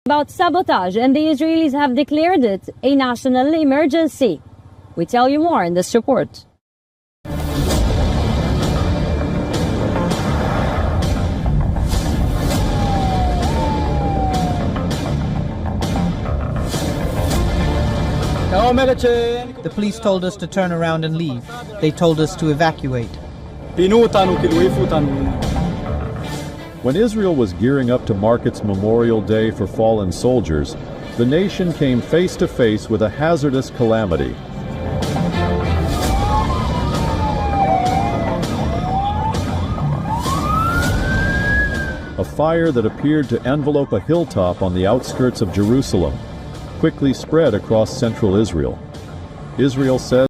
About sabotage, and the Israelis have declared it a national emergency. We tell you more in this report. The police told us to turn around and leave. They told us to evacuate. When Israel was gearing up to mark its Memorial Day for fallen soldiers, the nation came face to face with a hazardous calamity. A fire that appeared to envelope a hilltop on the outskirts of Jerusalem quickly spread across central Israel. Israel said